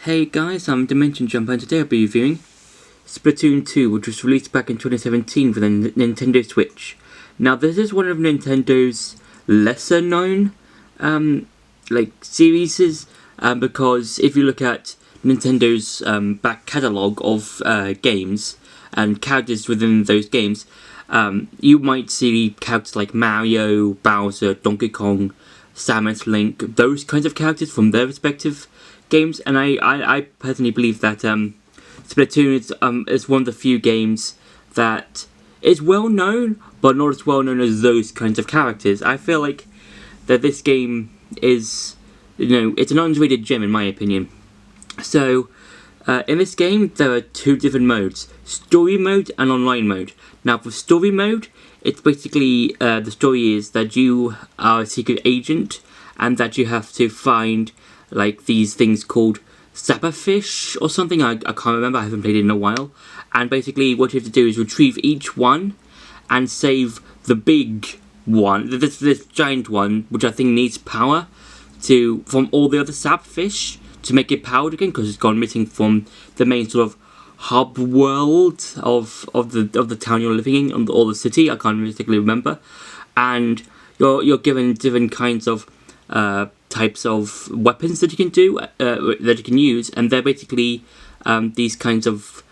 Hey guys, I'm Dimension Jumper and today I'll be reviewing Splatoon 2, which was released back in 2017 for the Nintendo Switch. Now this is one of Nintendo's lesser known series, because if you look at Nintendo's back catalogue of games and characters within those games, you might see characters like Mario, Bowser, Donkey Kong, Samus, Link, those kinds of characters from their respective games, and I personally believe that Splatoon is one of the few games that is well known, but not as well known as those kinds of characters. I feel like that this game is, it's an underrated gem in my opinion. So, in this game there are two different modes: story mode and online mode. Now, for story mode, it's basically the story is that you are a secret agent and that you have to find like these things called sapperfish or something. I can't remember, I haven't played it in a while. And basically what you have to do is retrieve each one and save the big one, this giant one, which I think needs power from all the other sapperfish to make it powered again, because it's gone missing from the main sort of hub world of the town you're living in, or the city. I can't exactly remember. And you're given different kinds of types of weapons that you can do, that you can use, and they're basically these kinds of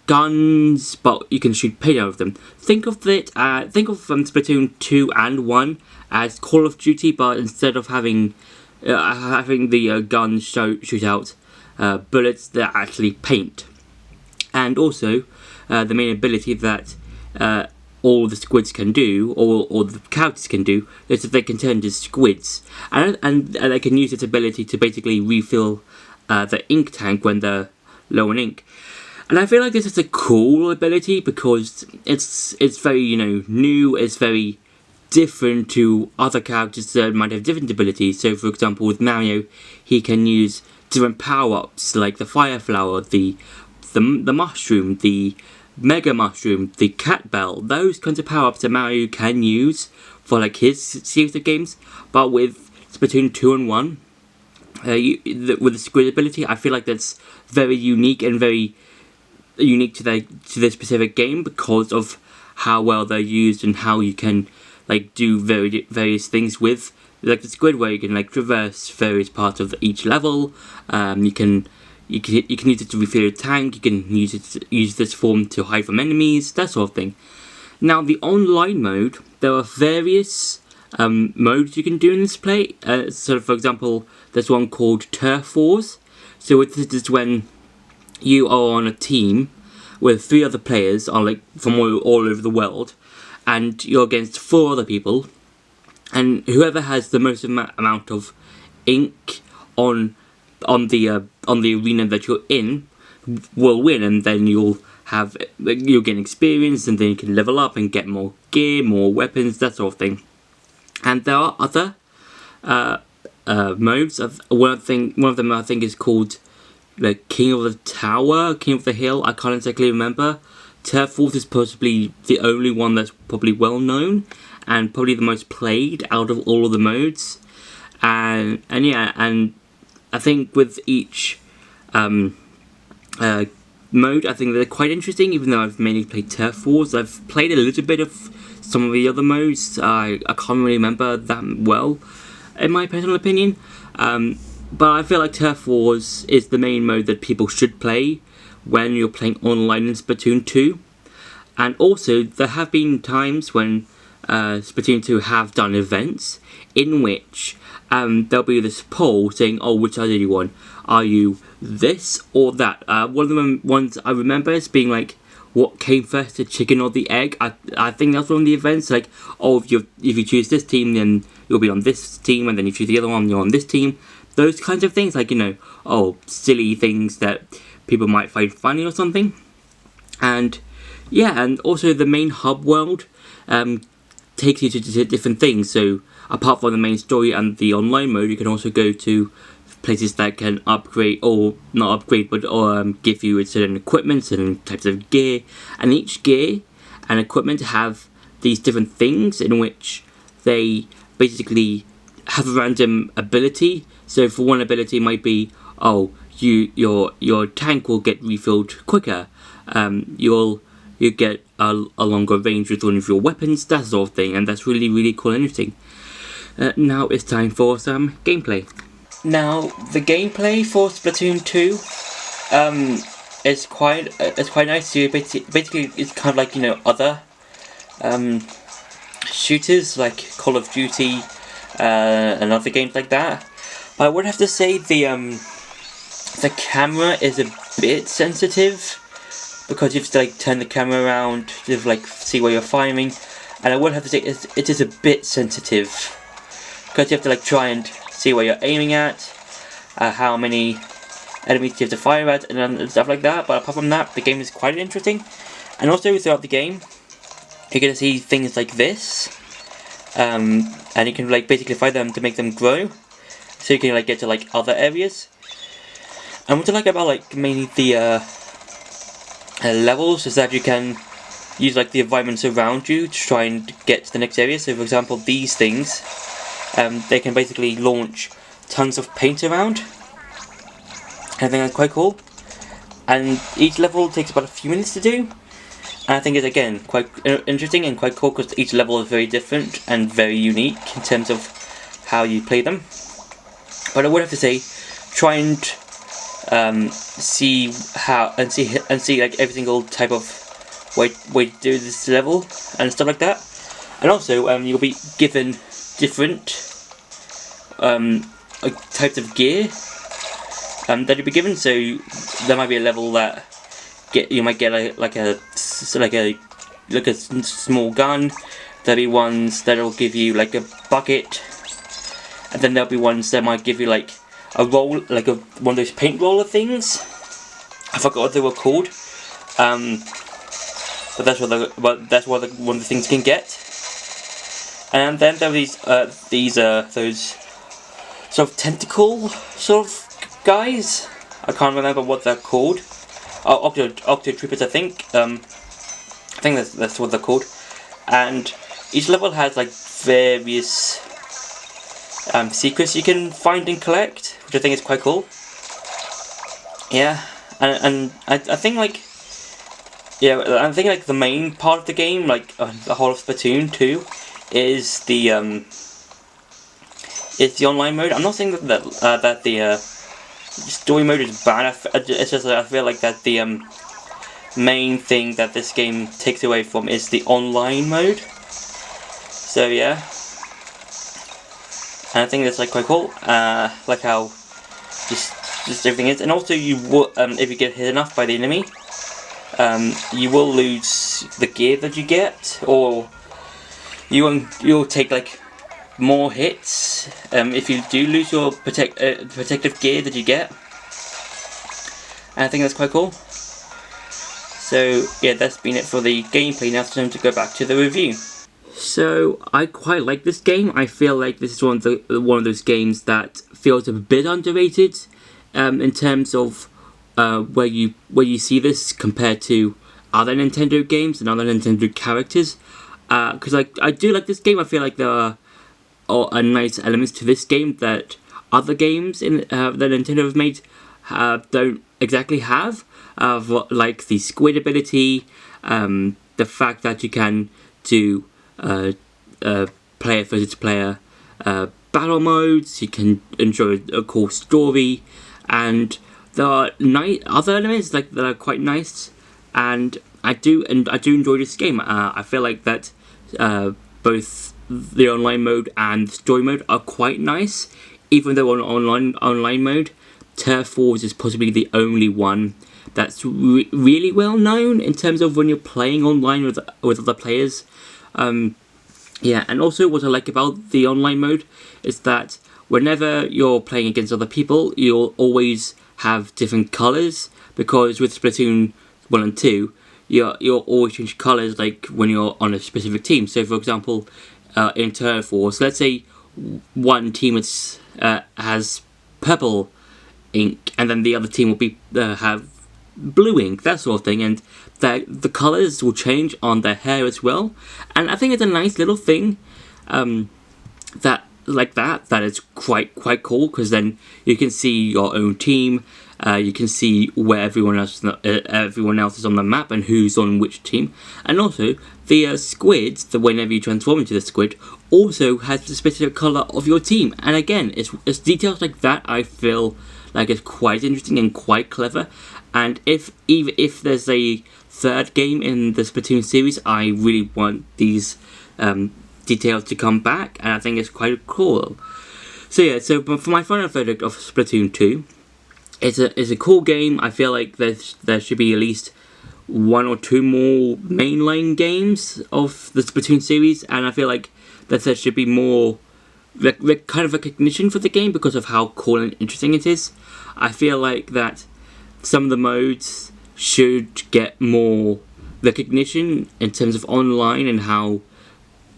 guns, but you can shoot paint out of them. Think of Splatoon 2 and 1 as Call of Duty, but instead of having the guns shoot out bullets, they're actually paint. And also, the main ability that all the squids can do, or the characters can do, is that they can turn into squids. And they can use this ability to basically refill the ink tank when they're low on ink. And I feel like this is a cool ability because it's very, new, it's very different to other characters that might have different abilities. So for example, with Mario, he can use different power-ups like the fire flower, the mushroom, the Mega Mushroom, the Cat Bell, those kinds of power-ups that Mario can use for like his series of games. But with Splatoon 2 and 1, with the squid ability, I feel like that's very unique and very unique to their specific game because of how well they're used and how you can like do various things with like the squid, where you can like traverse various parts of each level. You can use it to refill your tank, you can use this form to hide from enemies, that sort of thing. Now, the online mode, there are various modes you can do in this play. So, for example, there's one called Turf Wars. So this is when you are on a team with 3 other players from all over the world, and you're against 4 other people, and whoever has the most amount of ink on the arena that you're in will win, and then you'll gain experience, and then you can level up and get more gear, more weapons, that sort of thing. And there are other modes. One of them I think is called like King of the Tower, King of the Hill. I can't exactly remember. Turf Wars is possibly the only one that's probably well known and probably the most played out of all of the modes. And I think with each mode, I think they're quite interesting, even though I've mainly played Turf Wars. I've played a little bit of some of the other modes. I can't really remember that well, in my personal opinion. But I feel like Turf Wars is the main mode that people should play when you're playing online in Splatoon 2. And also, there have been times when Splatoon 2 have done events in which there'll be this poll saying, oh, which side are you on? Are you this or that? One of the ones I remember is being like, what came first, the chicken or the egg? I think that's one of the events, like, oh, if you choose this team, then you'll be on this team, and then if you choose the other one, you're on this team. Those kinds of things, like, silly things that people might find funny or something. And yeah, and also the main hub world takes you to different things. So apart from the main story and the online mode, you can also go to places that can upgrade, or not upgrade, but give you certain equipment, certain types of gear. And each gear and equipment have these different things in which they basically have a random ability. So for one ability, it might be, oh, your tank will get refilled quicker. You get a longer range with one of your weapons, that sort of thing, and that's really cool and interesting. Now it's time for some gameplay. Now the gameplay for Splatoon 2 is quite nice. So basically it's kind of like, you know, other shooters like Call of Duty and other games like that. But I would have to say the camera is a bit sensitive, because you have to like turn the camera around to like see where you're firing, and I would have to say it is a bit sensitive, because you have to like try and see where you're aiming at, how many enemies you have to fire at, and stuff like that. But apart from that, the game is quite interesting. And also throughout the game, you're gonna see things like this, and you can like basically fire them to make them grow, so you can like get to like other areas. And what I like about like mainly the levels is that you can use like the environments around you to try and get to the next area. So for example, these things, they can basically launch tons of paint around. I think that's quite cool. And each level takes about a few minutes to do. And I think it's again quite interesting and quite cool, because each level is very different and very unique in terms of how you play them. But I would have to say, try and see like every single type of way to do this level and stuff like that. And also you'll be given different types of gear that you'll be given. So there might be a level that you might get like a small gun. There'll be ones that'll give you like a bucket, and then there'll be ones that might give you like a roll, like one of those paint roller things. I forgot what they were called, but that's what one of the things you can get. And then there are those sort of tentacle sort of guys. I can't remember what they're called. Octo Troopers, I think. I think that's what they're called. And each level has like various secrets you can find and collect, which I think is quite cool. Yeah, and I think like, yeah, I think like the main part of the game, like the whole of Splatoon 2, is the online mode. I'm not saying that the story mode is bad. It's just that I feel like that the main thing that this game takes away from is the online mode. So yeah. And I think that's like quite cool, like how just everything is. And also you will, if you get hit enough by the enemy, you will lose the gear that you get, or you'll take like more hits if you do lose your protective gear that you get. And I think that's quite cool. So yeah, that's been it for the gameplay. Now it's time to go back to the review. So I quite like this game. I feel like this is one of those games that feels a bit underrated in terms of where you see this compared to other Nintendo games and other Nintendo characters. Because I do like this game. I feel like there are nice elements to this game that other games that Nintendo have made don't exactly have. Like the squid ability, the fact that you can do player versus player battle modes, you can enjoy a cool story, and there are other elements like that are quite nice, and I do enjoy this game. I feel like that both the online mode and the story mode are quite nice, even though on online mode, Turf Wars is possibly the only one that's really well known in terms of when you're playing online with other players. Yeah, and also what I like about the online mode is that whenever you're playing against other people, you'll always have different colours, because with Splatoon 1 and 2, you'll always change colours like when you're on a specific team. So for example, in Turf Wars, let's say one team has purple ink, and then the other team will be have blue ink, that sort of thing, and the colours will change on their hair as well. And I think it's a nice little thing that is quite cool, because then you can see your own team You can see where everyone else is on the map and who's on which team. And also, the squids, whenever you transform into the squid, also has the specific colour of your team. And again, it's details like that I feel like it's quite interesting and quite clever. And if there's a third game in the Splatoon series, I really want these details to come back, and I think it's quite cool. So yeah, so for my final verdict of Splatoon 2, it's a cool game. I feel like there should be at least 1 or 2 more mainline games of the Splatoon series, and I feel like that there should be more kind of recognition for the game because of how cool and interesting it is. I feel like that some of the modes should get more recognition in terms of online and how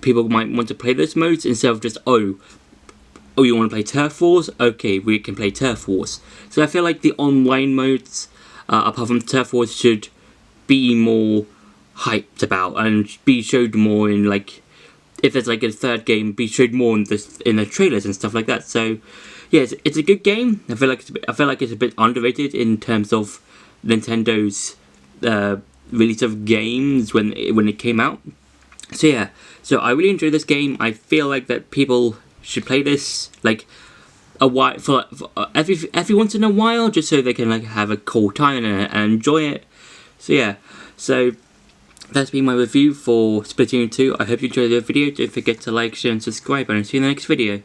people might want to play those modes instead of just, oh, you want to play Turf Wars? Okay, we can play Turf Wars. So I feel like the online modes, apart from Turf Wars, should be more hyped about and be showed more in, like, if there's like a third game, be showed more in the trailers and stuff like that. So yeah, it's a good game. I feel like it's a bit underrated in terms of Nintendo's release of games when it came out. So yeah, so I really enjoyed this game. I feel like that people should play this like a while for every once in a while, just so they can like have a cool time and enjoy it. So yeah, so that's been my review for Splatoon 2. I hope you enjoyed the video. Don't forget to like, share and subscribe, and I'll see you in the next video.